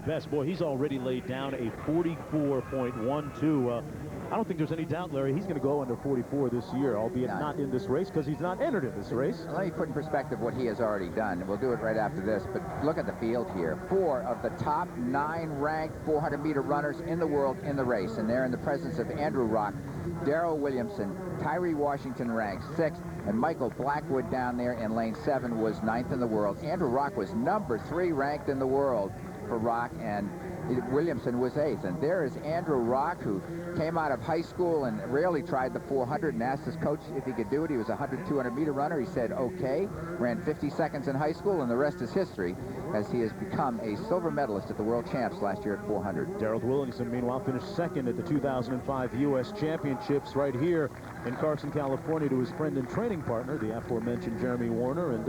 best. Boy, he's already laid down a 44.12. I don't think there's any doubt, Larry, he's going to go under 44 this year, albeit not in this race because he's not entered in this race. Let me put in perspective what he has already done. We'll do it right after this, but look at the field here. 4 of the top 9 ranked 400-meter runners in the world in the race, and they're in the presence of Andrew Rock, Darrell Williamson, Tyree Washington ranked 6th, and Michael Blackwood down there in lane 7 was 9th in the world. Andrew Rock was number 3 ranked in the world for Rock, and Williamson was 8th. And there is Andrew Rock, who came out of high school and rarely tried the 400 and asked his coach if he could do it. He was a 100, 200-meter runner. He said, okay. Ran 50 seconds in high school, and the rest is history, as he has become a silver medalist at the World Champs last year at 400. Darrell Williamson, meanwhile, finished 2nd at the 2005 U.S. Championships right here in Carson, California, to his friend and training partner, the aforementioned Jeremy Warner. And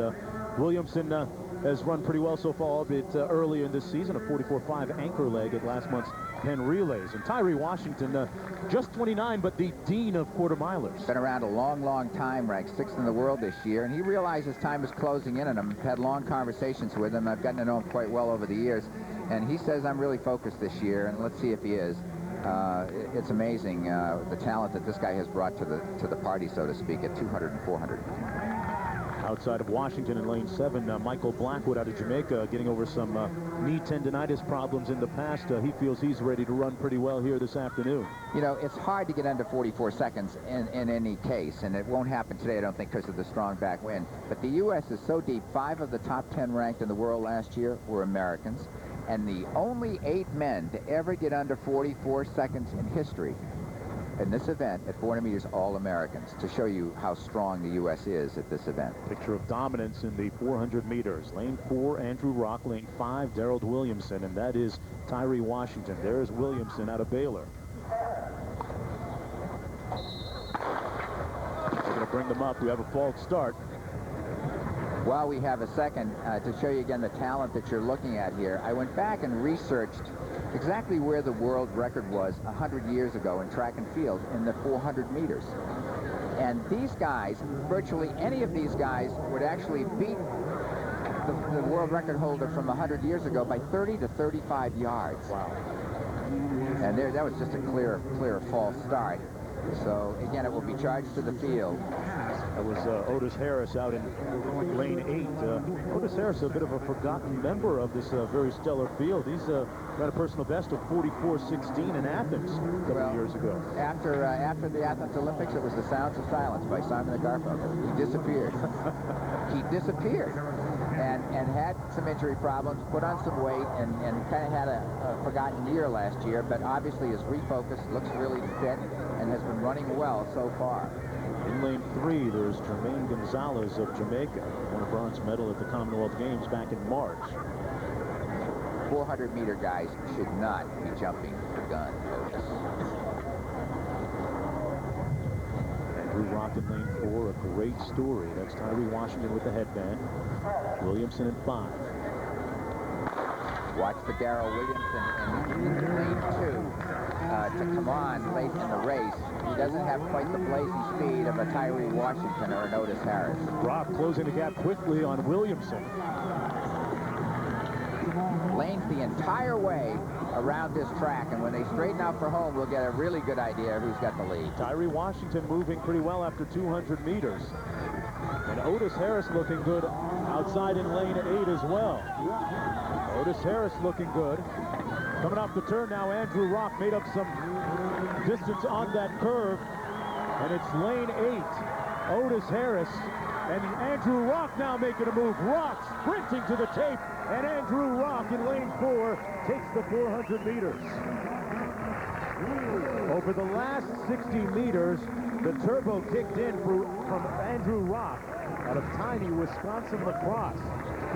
Williamson has run pretty well so far, albeit early in this season, a 44.5 anchor leg at last month's Penn Relays. And Tyree Washington, just 29, but the dean of quarter-milers. Been around a long, long time, ranked 6th in the world this year, and he realizes time is closing in on him. I've had long conversations with him. I've gotten to know him quite well over the years, and he says, I'm really focused this year, and let's see if he is. It's amazing the talent that this guy has brought to the party, so to speak, at 200 and 400. Outside of Washington in lane 7, Michael Blackwood out of Jamaica, getting over some knee tendonitis problems in the past. He feels he's ready to run pretty well here this afternoon. You know, it's hard to get under 44 seconds in any case, and it won't happen today, I don't think, because of the strong back wind. But the U.S. is so deep. 5 of the top 10 ranked in the world last year were Americans, and the only 8 men to ever get under 44 seconds in history in this event at 400 meters, all Americans, to show you how strong the U.S. is at this event. Picture of dominance in the 400 meters. Lane 4, Andrew Rock. Lane 5, Darrell Williamson. And that is Tyree Washington. There's Williamson out of Baylor. They're going to bring them up. We have a false start. While we have a second to show you again the talent that you're looking at here, I went back and researched exactly where the world record was 100 years ago in track and field in the 400 meters. And these guys, virtually any of these guys, would actually beat the world record holder from 100 years ago by 30 to 35 yards. Wow. And that was just a clear false start. So, again, it will be charged to the field. That was Otis Harris out in lane 8. Otis Harris, a bit of a forgotten member of this very stellar field. He's got a personal best of 44.16 in Athens a couple of years ago. After the Athens Olympics, it was The Sounds of Silence by Simon & Garfunkel. He disappeared. He disappeared. And had some injury problems, put on some weight, and kind of had a forgotten year last year, but obviously is refocused, looks really fit, and has been running well so far. In lane 3, there's Jermaine Gonzalez of Jamaica, won a bronze medal at the Commonwealth Games back in March. 400-meter guys should not be jumping the gun. Andrew Rock in lane 4, a great story. That's Tyree Washington with the headband. Williamson in 5. Watch for Darrell Williamson in lane 2 to come on late in the race. He doesn't have quite the blazing speed of a Tyree Washington or an Otis Harris. Rock closing the gap quickly on Williamson. Lanes the entire way around this track, and when they straighten out for home, we'll get a really good idea of who's got the lead. Tyree Washington moving pretty well after 200 meters. And Otis Harris looking good outside in lane 8 as well. Otis Harris looking good. Coming off the turn now, Andrew Rock made up some distance on that curve. And it's lane 8. Otis Harris and Andrew Rock now making a move. Rock sprinting to the tape. And Andrew Rock in lane 4 takes the 400 meters. Over the last 60 meters, the turbo kicked in from Andrew Rock out of tiny Wisconsin lacrosse. A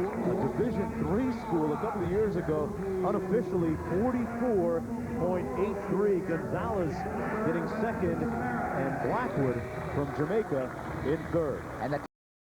Division III school a couple of years ago, unofficially 44.83. Gonzalez getting second, and Blackwood from Jamaica in third. And